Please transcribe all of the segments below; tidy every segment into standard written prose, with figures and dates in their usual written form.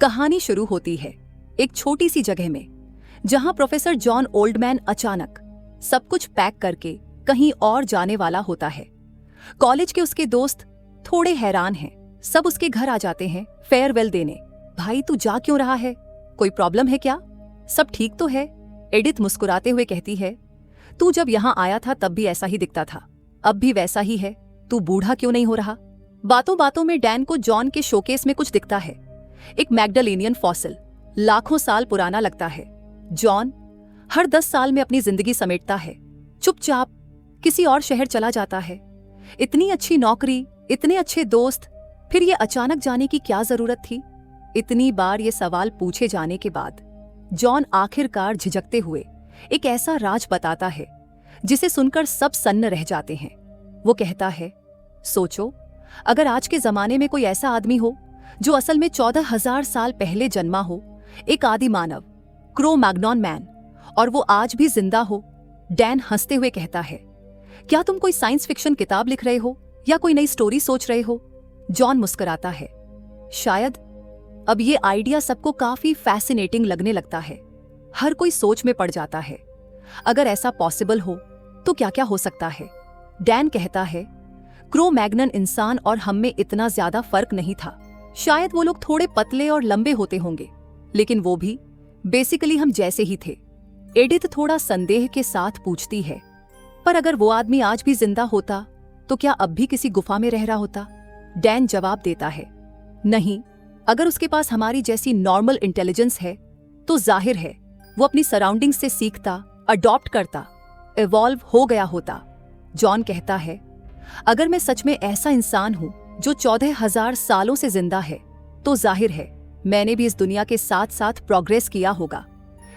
कहानी शुरू होती है एक छोटी सी जगह में, जहां प्रोफेसर जॉन ओल्डमैन अचानक सब कुछ पैक करके कहीं और जाने वाला होता है। कॉलेज के उसके दोस्त थोड़े हैरान हैं। सब उसके घर आ जाते हैं फेयरवेल देने। भाई तू जा क्यों रहा है? कोई प्रॉब्लम है क्या? सब ठीक तो है? एडिथ मुस्कुराते हुए कहती है, तू जब यहाँ आया था तब भी ऐसा ही दिखता था, अब भी वैसा ही है। तू बूढ़ा क्यों नहीं हो रहा? बातों बातों में डैन को जॉन के शोकेस में कुछ दिखता है। एक मैग्डालेनियन फॉसिल, लाखों साल पुराना लगता है। जॉन हर 10 साल में अपनी जिंदगी समेटता है, चुपचाप किसी और शहर चला जाता है। इतनी अच्छी नौकरी, इतने अच्छे दोस्त, फिर ये अचानक जाने की क्या जरूरत थी? इतनी बार ये सवाल पूछे जाने के बाद जॉन आखिरकार झिझकते हुए एक ऐसा राज बताता है जिसे सुनकर सब सन्न रह जाते हैं। वो कहता है, सोचो, अगर आज के जमाने में कोई ऐसा आदमी हो जो असल में 14,000 साल पहले जन्मा हो, एक आदि मानव, क्रो मैग्नन मैन, और वो आज भी जिंदा हो। डैन हंसते हुए कहता है, क्या तुम कोई साइंस फिक्शन किताब लिख रहे हो या कोई नई स्टोरी सोच रहे हो? जॉन मुस्कुराता है, शायद। अब ये आइडिया सबको काफी फैसिनेटिंग लगने लगता है। हर कोई सोच में पड़ जाता है, अगर ऐसा पॉसिबल हो तो क्या क्या हो सकता है? डैन कहता है, क्रो मैग्नन इंसान और हम में इतना ज्यादा फर्क नहीं था। शायद वो लोग थोड़े पतले और लंबे होते होंगे, लेकिन वो भी बेसिकली हम जैसे ही थे। एडिथ थोड़ा संदेह के साथ पूछती है, पर अगर वो आदमी आज भी जिंदा होता तो क्या अब भी किसी गुफा में रह रहा होता? डैन जवाब देता है, नहीं, अगर उसके पास हमारी जैसी नॉर्मल इंटेलिजेंस है तो जाहिर है वो अपनी सराउंडिंग से सीखता, अडॉप्ट करता, इवॉल्व हो गया होता। जॉन कहता है, अगर मैं सच में ऐसा इंसान हूं जो 14,000 सालों से जिंदा है, तो जाहिर है मैंने भी इस दुनिया के साथ साथ प्रोग्रेस किया होगा।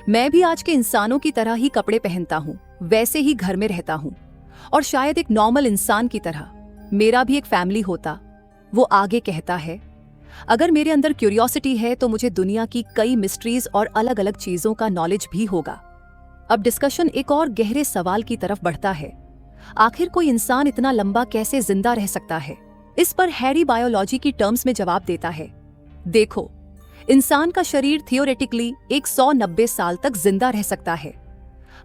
मैं भी आज के इंसानों की तरह ही कपड़े पहनता हूं, वैसे ही घर में रहता हूं, और शायद एक नॉर्मल इंसान की तरह मेरा भी एक फैमिली होता। वो आगे कहता है, अगर मेरे अंदर क्यूरियोसिटी है तो मुझे दुनिया की कई मिस्ट्रीज और अलग अलग चीजों का नॉलेज भी होगा। अब डिस्कशन एक और गहरे सवाल की तरफ बढ़ता है, आखिर कोई इंसान इतना लंबा कैसे जिंदा रह सकता है? इस पर हैरी बायोलॉजी की टर्म्स में जवाब देता है, देखो, इंसान का शरीर थियोरेटिकली 190 साल तक जिंदा रह सकता है।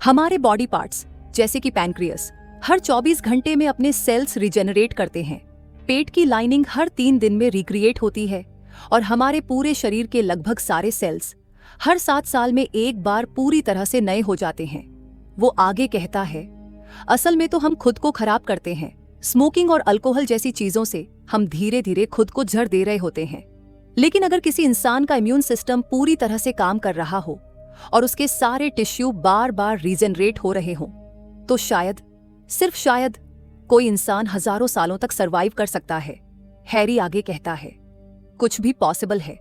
हमारे बॉडी पार्ट्स जैसे कि पैनक्रियास हर 24 घंटे में अपने सेल्स रिजेनरेट करते हैं। पेट की लाइनिंग हर 3 दिन में रिक्रिएट होती है, और हमारे पूरे शरीर के लगभग सारे सेल्स हर 7 साल में एक बार पूरी तरह से नए हो जाते हैं। वो आगे कहता है, असल में तो हम खुद को खराब करते हैं। स्मोकिंग और अल्कोहल जैसी चीजों से हम धीरे धीरे खुद को जड़ दे रहे होते हैं। लेकिन अगर किसी इंसान का इम्यून सिस्टम पूरी तरह से काम कर रहा हो और उसके सारे टिश्यू बार बार रीजनरेट हो रहे हों, तो शायद, सिर्फ शायद, कोई इंसान हजारों सालों तक सरवाइव कर सकता है। हैरी आगे कहता है, कुछ भी पॉसिबल है।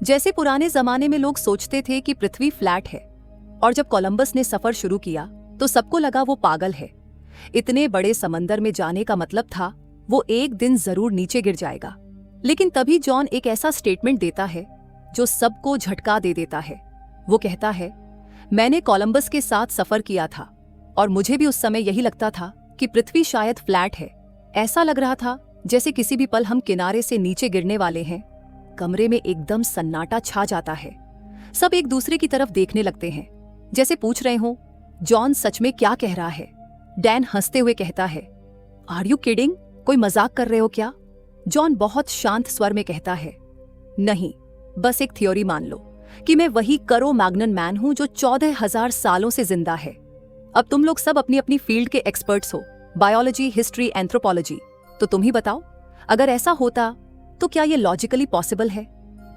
जैसे पुराने जमाने में लोग सोचते थे कि पृथ्वी फ्लैट है, और जब कोलंबस ने सफर शुरू किया तो सबको लगा वो पागल है। इतने बड़े समंदर में जाने का मतलब था वो एक दिन जरूर नीचे गिर जाएगा। लेकिन तभी जॉन एक ऐसा स्टेटमेंट देता है जो सबको झटका दे देता है। वो कहता है, मैंने कोलंबस के साथ सफर किया था और मुझे भी उस समय यही लगता था कि पृथ्वी शायद फ्लैट है। ऐसा लग रहा था जैसे किसी भी पल हम किनारे से नीचे गिरने वाले हैं। कमरे में एकदम सन्नाटा छा जाता है। सब एक दूसरे की तरफ देखने लगते हैं, जैसे पूछ रहे हों, जॉन सच में क्या कह रहा है? डैन हंसते हुए कहता है, आर यू किडिंग? कोई मजाक कर रहे हो क्या? जॉन बहुत शांत स्वर में कहता है, नहीं, बस एक थ्योरी मान लो कि मैं वही क्रो मैग्नन मैन हूं जो 14,000 सालों से जिंदा है। अब तुम लोग सब अपनी अपनी फील्ड के एक्सपर्ट्स हो, बायोलॉजी, हिस्ट्री, एंथ्रोपोलॉजी, तो तुम ही बताओ, अगर ऐसा होता तो क्या ये लॉजिकली पॉसिबल है?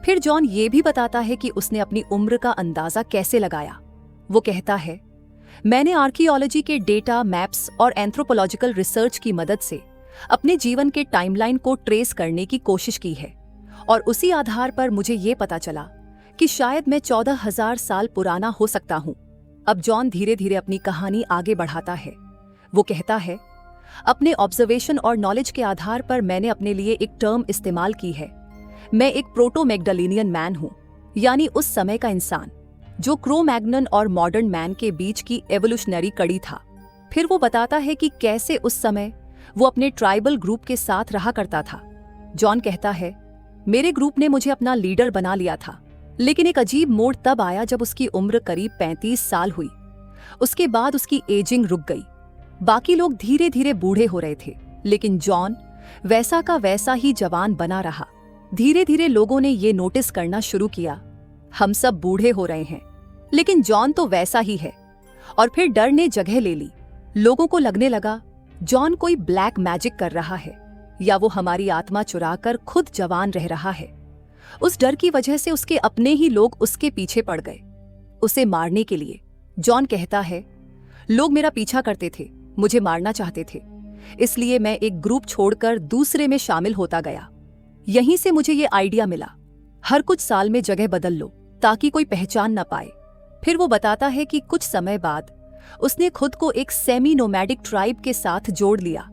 फिर जॉन ये भी बताता है कि उसने अपनी उम्र का अंदाजा कैसे लगाया। वो कहता है, मैंने आर्कियोलॉजी के डेटा, मैप्स और एंथ्रोपोलॉजिकल रिसर्च की मदद से अपने जीवन के टाइमलाइन को ट्रेस करने की कोशिश की है, और उसी आधार पर मुझे ये पता चला कि शायद मैं 14,000 साल पुराना हो सकता हूं। अब जॉन धीरे धीरे अपनी कहानी आगे बढ़ाता है। वो कहता है, अपने ऑब्जर्वेशन और नॉलेज के आधार पर मैंने अपने लिए एक टर्म इस्तेमाल की है। मैं एक प्रोटो मैग्डालेनियन मैन हूं, यानी उस समय का इंसान जो क्रो मैग्नन और मॉडर्न मैन के बीच की एवोल्यूशनरी कड़ी था। फिर वो बताता है कि कैसे उस समय वो अपने ट्राइबल ग्रुप के साथ रहा करता था। जॉन कहता है, मेरे ग्रुप ने मुझे अपना लीडर बना लिया था लेकिन एक अजीब मोड़ तब आया जब उसकी उम्र करीब 35 साल हुई। उसके बाद उसकी एजिंग रुक गई। बाकी लोग धीरे धीरे बूढ़े हो रहे थे, लेकिन जॉन वैसा का वैसा ही जवान बना रहा। धीरे धीरे लोगों ने ये नोटिस करना शुरू किया, हम सब बूढ़े हो रहे हैं, लेकिन जॉन तो वैसा ही है। और फिर डर ने जगह ले ली। लोगों को लगने लगा जॉन कोई ब्लैक मैजिक कर रहा है, या वो हमारी आत्मा चुराकर खुद जवान रह रहा है। उस डर की वजह से उसके अपने ही लोग उसके पीछे पड़ गए, उसे मारने के लिए। जॉन कहता है, लोग मेरा पीछा करते थे, मुझे मारना चाहते थे, इसलिए मैं एक ग्रुप छोड़कर दूसरे में शामिल होता गया। यहीं से मुझे ये आइडिया मिला, हर कुछ साल में जगह बदल लो ताकि कोई पहचान न पाए। फिर वो बताता है कि कुछ समय बाद उसने खुद को एक सेमी नोमैडिक ट्राइब के साथ जोड़ लिया।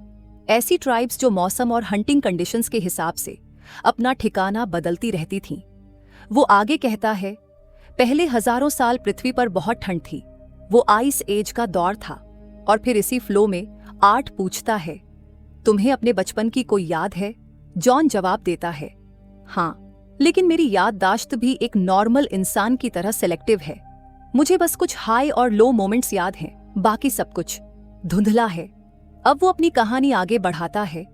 ऐसी ट्राइब्स जो मौसम और हंटिंग कंडीशंस के हिसाब से अपना ठिकाना बदलती रहती थीं। वो आगे कहता है, पहले हजारों साल पृथ्वी पर बहुत ठंड थी, वो आइस एज का दौर था। और फिर इसी फ्लो में आर्ट पूछता है, तुम्हें अपने बचपन की कोई याद है? जॉन जवाब देता है, हाँ, लेकिन मेरी याददाश्त भी एक नॉर्मल इंसान की तरह सेलेक्टिव है। मुझे बस कुछ हाई और लो मोमेंट्स याद हैं, बाकी सब कुछ धुंधला है। अब वो अपनी कहानी आगे बढ़ाता है,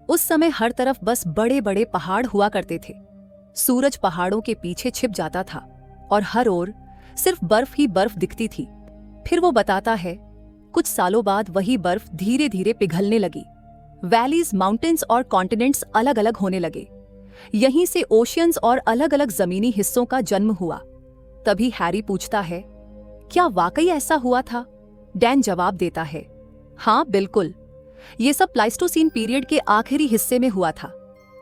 उस समय हर तरफ बस बड़े बड़े पहाड़ हुआ करते थे। सूरज पहाड़ों के पीछे छिप जाता था और हर ओर सिर्फ बर्फ ही बर्फ दिखती थी। फिर वो बताता है, कुछ सालों बाद वही बर्फ धीरे धीरे पिघलने लगी। वैलीज, माउंटेन्स और कॉन्टिनेंट्स अलग अलग होने लगे। यहीं से ओशियंस और अलग अलग जमीनी हिस्सों का जन्म हुआ। तभी हैरी पूछता है, क्या वाकई ऐसा हुआ था? डैन जवाब देता है, हाँ बिल्कुल, ये सब प्लाइस्टोसीन पीरियड के आखिरी हिस्से में हुआ था,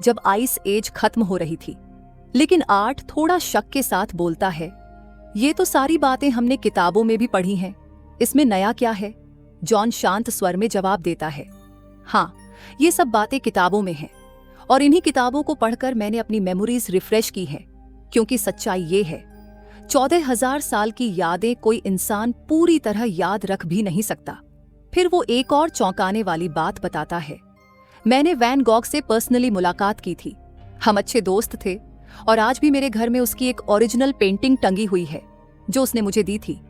जब आइस एज खत्म हो रही थी। लेकिन आर्ट थोड़ा शक के साथ बोलता है, ये तो सारी बातें हमने किताबों में भी पढ़ी हैं, इसमें नया क्या है? जॉन शांत स्वर में जवाब देता है, हाँ, ये सब बातें किताबों में हैं, और इन्हीं किताबों को पढ़कर मैंने अपनी मेमोरीज रिफ्रेश की हैं। क्योंकि सच्चाई ये है, 14,000 साल की यादें कोई इंसान पूरी तरह याद रख भी नहीं सकता। फिर वो एक और चौंकाने वाली बात बताता है, मैंने वैन गॉग से पर्सनली मुलाकात की थी, हम अच्छे दोस्त थे, और आज भी मेरे घर में उसकी एक ओरिजिनल पेंटिंग टंगी हुई है जो उसने मुझे दी थी।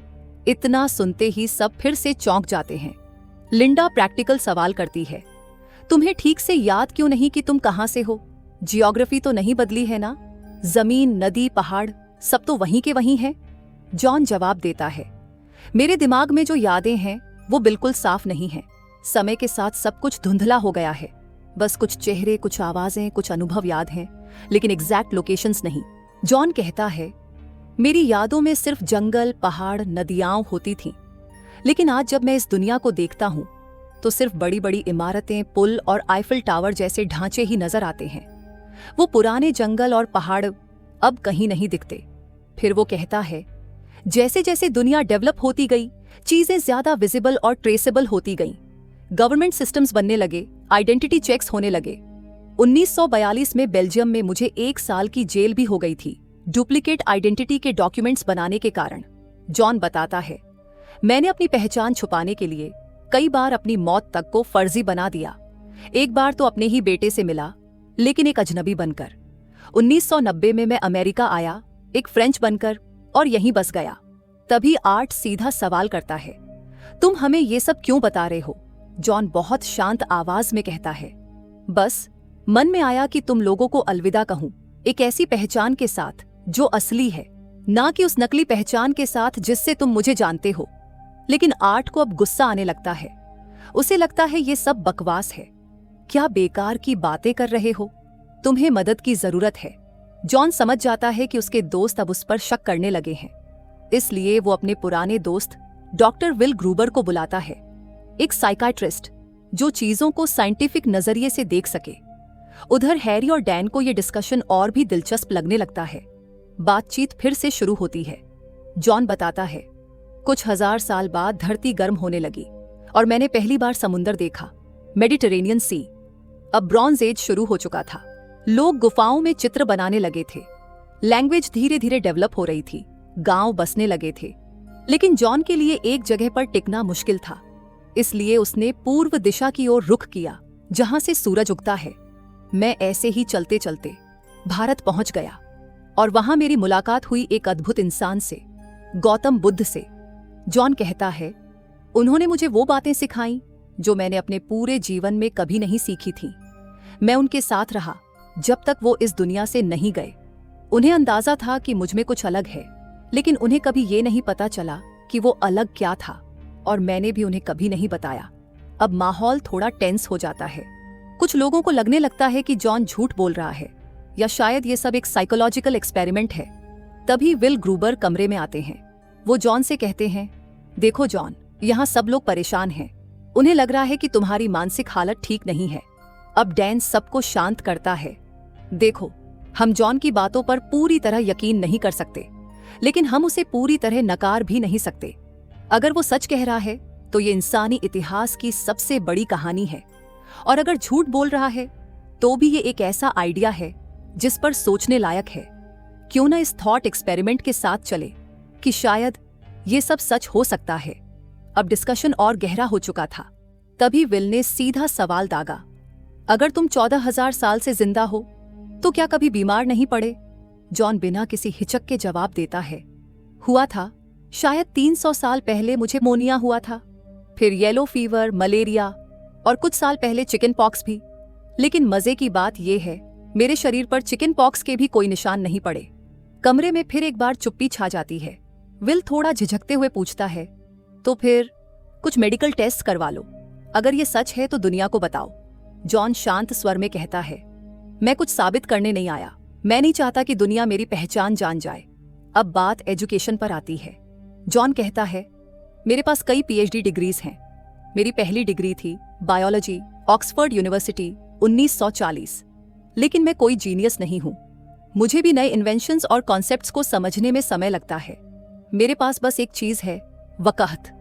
इतना सुनते ही सब फिर से चौंक जाते हैं। लिंडा प्रैक्टिकल सवाल करती है, तुम्हें ठीक से याद क्यों नहीं कि तुम कहां से हो? जियोग्राफी तो नहीं बदली है ना? जमीन, नदी, पहाड़ सब तो वहीं के वहीं हैं। जॉन जवाब देता है, मेरे दिमाग में जो यादें हैं वो बिल्कुल साफ नहीं हैं। समय के साथ सब कुछ धुंधला हो गया है। बस कुछ चेहरे, कुछ आवाजें, कुछ अनुभव याद हैं, लेकिन एग्जैक्ट लोकेशंस नहीं। जॉन कहता है, मेरी यादों में सिर्फ जंगल, पहाड़, नदियां होती थीं, लेकिन आज जब मैं इस दुनिया को देखता हूं तो सिर्फ बड़ी बड़ी इमारतें, पुल और आईफिल टावर जैसे ढांचे ही नजर आते हैं। वो पुराने जंगल और पहाड़ अब कहीं नहीं दिखते। फिर वो कहता है, जैसे जैसे दुनिया डेवलप होती गई, चीजें ज्यादा विजिबल और ट्रेसेबल होती गईं। गवर्नमेंट सिस्टम्स बनने लगे, आइडेंटिटी चेक्स होने लगे। 1942 में बेल्जियम में मुझे 1 साल की जेल भी हो गई थी, डुप्लीकेट आइडेंटिटी के डॉक्यूमेंट्स बनाने के कारण। जॉन बताता है, मैंने अपनी पहचान छुपाने के लिए कई बार अपनी मौत तक को फर्जी बना दिया। एक बार तो अपने ही बेटे से मिला, लेकिन एक अजनबी बनकर। 1990 में मैं अमेरिका आया, एक फ्रेंच बनकर, और यहीं बस गया। तभी आर्ट सीधा सवाल करता है, तुम हमें ये सब क्यों बता रहे हो? जॉन बहुत शांत आवाज में कहता है, बस मन में आया कि तुम लोगों को अलविदा कहूं, एक ऐसी पहचान के साथ जो असली है, ना कि उस नकली पहचान के साथ जिससे तुम मुझे जानते हो। लेकिन आर्ट को अब गुस्सा आने लगता है। उसे लगता है ये सब बकवास है, क्या बेकार की बातें कर रहे हो? तुम्हें मदद की जरूरत है। जॉन समझ जाता है कि उसके दोस्त अब उस पर शक करने लगे हैं, इसलिए वो अपने पुराने दोस्त डॉक्टर विल ग्रूबर को बुलाता है, एक साइकाइट्रिस्ट जो चीजों को साइंटिफिक नजरिए से देख सके। उधर हैरी और डैन को यह डिस्कशन और भी दिलचस्प लगने लगता है। बातचीत फिर से शुरू होती है। जॉन बताता है, कुछ 1000 साल बाद धरती गर्म होने लगी और मैंने पहली बार समुंदर देखा, मेडिटेरेनियन सी। अब ब्रॉन्ज एज शुरू हो चुका था। लोग गुफाओं में चित्र बनाने लगे थे। लैंग्वेज धीरे धीरे डेवलप हो रही थी, गांव बसने लगे थे। लेकिन जॉन के लिए एक जगह पर टिकना मुश्किल था, इसलिए उसने पूर्व दिशा की ओर रुख किया, जहां से सूरज उगता है। मैं ऐसे ही चलते चलते भारत पहुंच गया और वहां मेरी मुलाकात हुई एक अद्भुत इंसान से, गौतम बुद्ध से। जॉन कहता है, उन्होंने मुझे वो बातें सिखाई जो मैंने अपने पूरे जीवन में कभी नहीं सीखी थी। मैं उनके साथ रहा जब तक वो इस दुनिया से नहीं गए। उन्हें अंदाजा था कि मुझ में कुछ अलग है, लेकिन उन्हें कभी ये नहीं पता चला कि वो अलग क्या था, और मैंने भी उन्हें कभी नहीं बताया। अब माहौल थोड़ा टेंस हो जाता है। कुछ लोगों को लगने लगता है कि जॉन झूठ बोल रहा है, या शायद ये सब एक साइकोलॉजिकल एक्सपेरिमेंट है। तभी विल ग्रूबर कमरे में आते हैं। वो जॉन से कहते हैं, देखो जॉन, यहाँ सब लोग परेशान हैं। उन्हें लग रहा है कि तुम्हारी मानसिक हालत ठीक नहीं है। अब डैन सबको शांत करता है। देखो, हम जॉन की बातों पर पूरी तरह यकीन नहीं कर सकते, लेकिन हम उसे पूरी तरह नकार भी नहीं सकते। अगर वो सच कह रहा है तो ये इंसानी इतिहास की सबसे बड़ी कहानी है, और अगर झूठ बोल रहा है तो भी ये एक ऐसा आइडिया है जिस पर सोचने लायक है। क्यों ना इस थॉट एक्सपेरिमेंट के साथ चले कि शायद ये सब सच हो सकता है। अब डिस्कशन और गहरा हो चुका था। तभी विल ने सीधा सवाल दागा, अगर तुम 14,000 साल से जिंदा हो तो क्या कभी बीमार नहीं पड़े? जॉन बिना किसी हिचक के जवाब देता है, हुआ था। शायद 300 साल पहले मुझे मोनिया हुआ था, फिर येलो फीवर, मलेरिया, और कुछ साल पहले चिकन पॉक्स भी। लेकिन मजे की बात यह है, मेरे शरीर पर चिकन पॉक्स के भी कोई निशान नहीं पड़े। कमरे में फिर एक बार चुप्पी छा जाती है। विल थोड़ा झिझकते हुए पूछता है, तो फिर कुछ मेडिकल टेस्ट करवा लो। अगर ये सच है तो दुनिया को बताओ। जॉन शांत स्वर में कहता है, मैं कुछ साबित करने नहीं आया। मैं नहीं चाहता कि दुनिया मेरी पहचान जान जाए। अब बात एजुकेशन पर आती है। जॉन कहता है, मेरे पास कई पीएचडी डिग्रीज हैं। मेरी पहली डिग्री थी बायोलॉजी, ऑक्सफोर्ड यूनिवर्सिटी, 1940। लेकिन मैं कोई जीनियस नहीं हूं। मुझे भी नए इन्वेंशंस और कॉन्सेप्ट्स को समझने में समय लगता है। मेरे पास बस एक चीज है, वकाहत।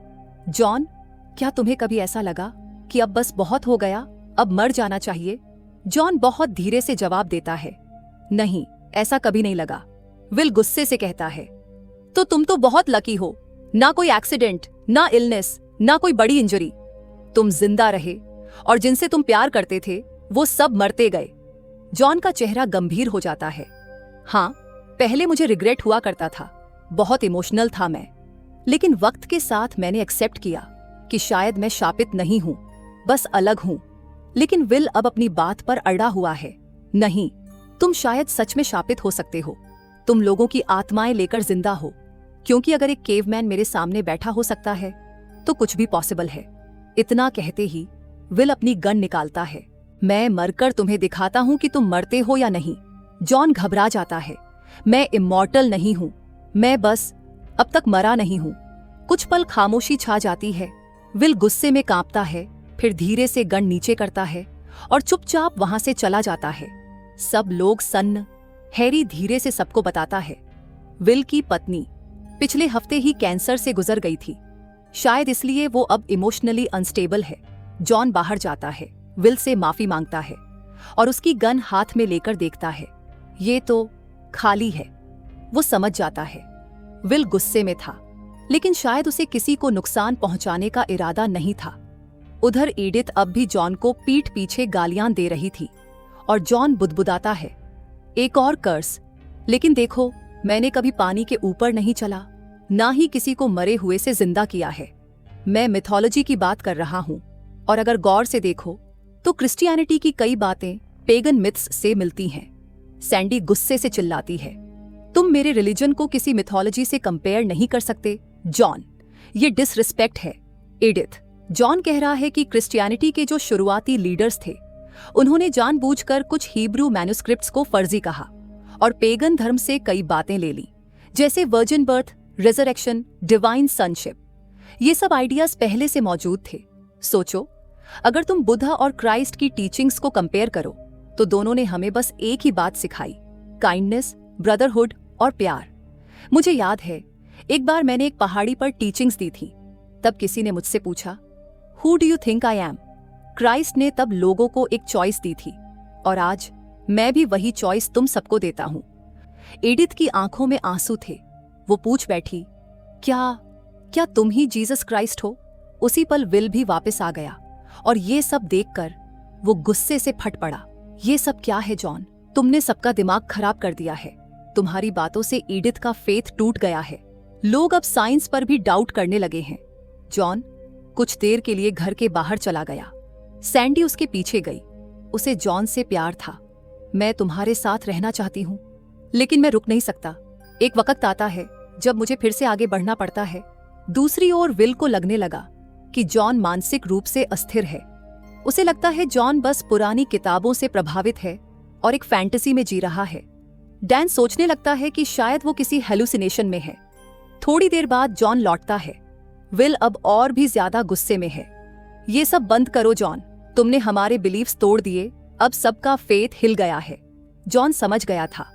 जॉन, क्या तुम्हें कभी ऐसा लगा कि अब बस बहुत हो गया, अब मर जाना चाहिए? जॉन बहुत धीरे से जवाब देता है, नहीं, ऐसा कभी नहीं लगा। विल गुस्से से कहता है, तो तुम तो बहुत लकी हो। ना कोई एक्सीडेंट, ना इलनेस, ना कोई बड़ी इंजरी। तुम जिंदा रहे, और जिनसे तुम प्यार करते थे वो सब मरते गए। जॉन का चेहरा गंभीर हो जाता है। हाँ, पहले मुझे रिग्रेट हुआ करता था, बहुत इमोशनल था मैं। लेकिन वक्त के साथ मैंने एक्सेप्ट किया कि शायद मैं शापित नहीं हूं, बस अलग हूं। लेकिन विल अब अपनी बात पर अड़ा हुआ है। नहीं, तुम शायद सच में शापित हो सकते हो। तुम लोगों की आत्माएं लेकर जिंदा हो, क्योंकि अगर एक केवमैन मेरे सामने बैठा हो सकता है तो कुछ भी पॉसिबल है। इतना कहते ही विल अपनी गन निकालता है। मैं मरकर तुम्हें दिखाता हूं कि तुम मरते हो या नहीं। जॉन घबरा जाता है। मैं इमॉर्टल नहीं हूं, मैं बस अब तक मरा नहीं हूं। कुछ पल खामोशी छा जाती है। विल गुस्से में कांपता है, फिर धीरे से गन नीचे करता है और चुपचाप वहां से चला जाता है। सब लोग सन्न। हैरी धीरे से सबको बताता है, विल की पत्नी पिछले हफ्ते ही कैंसर से गुजर गई थी। शायद इसलिए वो अब इमोशनली अनस्टेबल है। जॉन बाहर जाता है, विल से माफी मांगता है और उसकी गन हाथ में लेकर देखता है। ये तो खाली है। वो समझ जाता है विल गुस्से में था, लेकिन शायद उसे किसी को नुकसान पहुंचाने का इरादा नहीं था। उधर एडिथ अब भी जॉन को पीठ पीछे गालियां दे रही थी और जॉन बुदबुदाता है, एक और कर्स। लेकिन देखो, मैंने कभी पानी के ऊपर नहीं चला, ना ही किसी को मरे हुए से जिंदा किया है। मैं मिथोलॉजी की बात कर रहा हूं, और अगर गौर से देखो तो क्रिश्चियनिटी की कई बातें पेगन मिथ्स से मिलती हैं। सैंडी गुस्से से चिल्लाती है, तुम मेरे रिलीजन को किसी मिथोलॉजी से कंपेयर नहीं कर सकते जॉन, ये डिसरिस्पेक्ट है। एडिथ, जॉन कह रहा है कि क्रिश्चियनिटी के जो शुरुआती लीडर्स थे उन्होंने जानबूझकर कुछ हिब्रू मैन्युस्क्रिप्ट्स को फर्जी कहा और पेगन धर्म से कई बातें ले ली, जैसे virgin birth, resurrection, divine sonship. ये सब आइडियाज पहले से मौजूद थे। सोचो, अगर तुम बुद्धा और क्राइस्ट की टीचिंग्स को कंपेयर करो तो दोनों ने हमें बस एक ही बात सिखाई, काइंडनेस, ब्रदरहुड और प्यार। मुझे याद है, एक बार मैंने एक पहाड़ी पर टीचिंग्स दी थी। तब किसी ने मुझसे पूछा, who do you think I am? Christ ने तब लोगों को एक चॉइस दी थी, और आज मैं भी वही चॉइस तुम सबको देता हूं। एडिथ की आंखों में आंसू थे। वो पूछ बैठी, क्या तुम ही जीसस क्राइस्ट हो? उसी पल विल भी वापस आ गया और ये सब देखकर वो गुस्से से फट पड़ा। ये सब क्या है जॉन? तुमने सबका दिमाग खराब कर दिया है। तुम्हारी बातों से एडिथ का फेथ टूट गया है। लोग अब साइंस पर भी डाउट करने लगे हैं। जॉन कुछ देर के लिए घर के बाहर चला गया। सैंडी उसके पीछे गई। उसे जॉन से प्यार था। मैं तुम्हारे साथ रहना चाहती हूँ, लेकिन मैं रुक नहीं सकता। एक वक्त आता है जब मुझे फिर से आगे बढ़ना पड़ता है। दूसरी ओर विल को लगने लगा कि जॉन मानसिक रूप से अस्थिर है। उसे लगता है जॉन बस पुरानी किताबों से प्रभावित है और एक फैंटेसी में जी रहा है। डैन सोचने लगता है कि शायद वो किसी हेलुसिनेशन में है। थोड़ी देर बाद जॉन लौटता है। विल अब और भी ज्यादा गुस्से में है। ये सब बंद करो जॉन, तुमने हमारे बिलीफ्स तोड़ दिए, अब सबका फेथ हिल गया है। जॉन समझ गया था,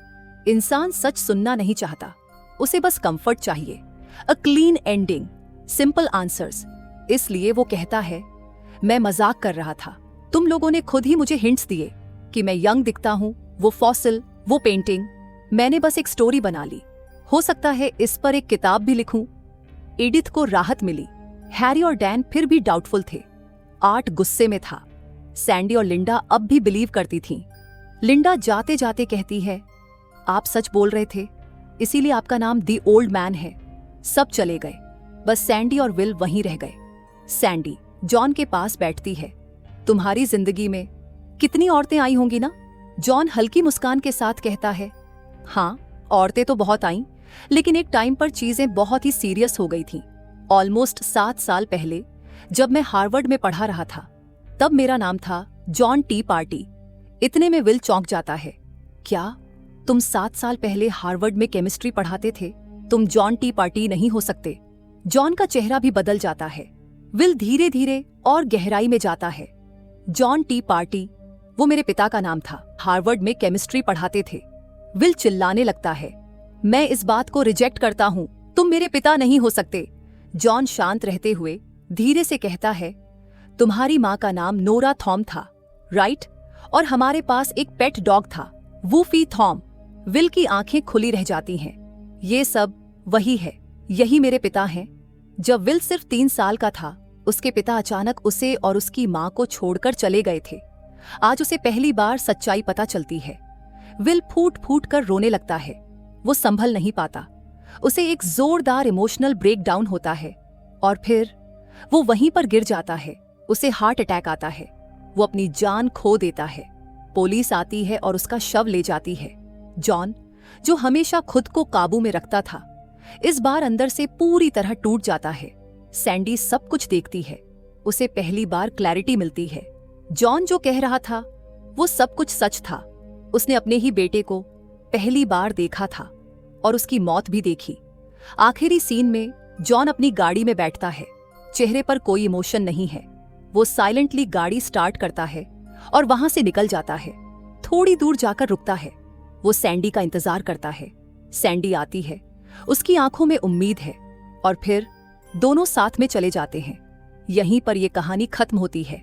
इंसान सच सुनना नहीं चाहता, उसे बस कंफर्ट चाहिए, a clean ending, simple answers. इसलिए वो कहता है, मैं मजाक कर रहा था, तुम लोगों ने खुद ही मुझे हिंट्स दिए कि मैं यंग दिखता हूं, वो फॉसिल, वो पेंटिंग, मैंने बस एक स्टोरी बना ली। हो सकता है इस पर एक किताब भी लिखूं। एडिथ को राहत मिली। हैरी और डैन फिर भी डाउटफुल थे। आर्ट गुस्से में था। सैंडी और लिंडा अब भी बिलीव करती थीं। लिंडा जाते जाते कहती है, आप सच बोल रहे थे, इसीलिए आपका नाम दी ओल्ड मैन है। सब चले गए, बस सैंडी और विल वहीं रह गए। सैंडी जॉन के पास बैठती है। तुम्हारी जिंदगी में कितनी औरतें आई होंगी ना? जॉन हल्की मुस्कान के साथ कहता है, हाँ, औरतें तो बहुत आईं, लेकिन एक टाइम पर चीजें बहुत ही सीरियस हो गई थीं। ऑलमोस्ट 7 साल पहले जब मैं हार्वर्ड में पढ़ा रहा था, तब मेरा नाम था जॉन टी पार्टी। इतने में विल चौंक जाता है। क्या तुम 7 साल पहले हार्वर्ड में केमिस्ट्री पढ़ाते थे? तुम जॉन टी पार्टी नहीं हो सकते। जॉन का चेहरा भी बदल जाता है। विल धीरे धीरे और गहराई में जाता है। जॉन टी पार्टी, वो मेरे पिता का नाम था, हार्वर्ड में केमिस्ट्री पढ़ाते थे। विल चिल्लाने लगता है, मैं इस बात को रिजेक्ट करता हूं, तुम मेरे पिता नहीं हो सकते। जॉन शांत रहते हुए धीरे से कहता है, तुम्हारी माँ का नाम नोरा थॉम था, राइट? और हमारे पास एक पेट डॉग था, वूफी थॉम। विल की आंखें खुली रह जाती हैं। ये सब वही है, यही मेरे पिता हैं। जब विल सिर्फ 3 साल का था, उसके पिता अचानक उसे और उसकी माँ को छोड़कर चले गए थे। आज उसे पहली बार सच्चाई पता चलती है। विल फूट फूट कर रोने लगता है। वो संभल नहीं पाता। उसे एक जोरदार इमोशनल ब्रेकडाउन होता है और फिर वो वहीं पर गिर जाता है। उसे हार्ट अटैक आता है। वो अपनी जान खो देता है। पुलिस आती है और उसका शव ले जाती है। जॉन, जो हमेशा खुद को काबू में रखता था, इस बार अंदर से पूरी तरह टूट जाता है। सैंडी सब कुछ देखती है। उसे पहली बार क्लैरिटी मिलती है। जॉन जो कह रहा था, वो सब कुछ सच था। उसने अपने ही बेटे को पहली बार देखा था और उसकी मौत भी देखी। आखिरी सीन में जॉन अपनी गाड़ी में बैठता है। चेहरे पर कोई इमोशन नहीं है। वो साइलेंटली गाड़ी स्टार्ट करता है और वहां से निकल जाता है। थोड़ी दूर जाकर रुकता है। वो सैंडी का इंतजार करता है। सैंडी आती है। उसकी आंखों में उम्मीद है और फिर दोनों साथ में चले जाते हैं। यहीं पर यह कहानी खत्म होती है।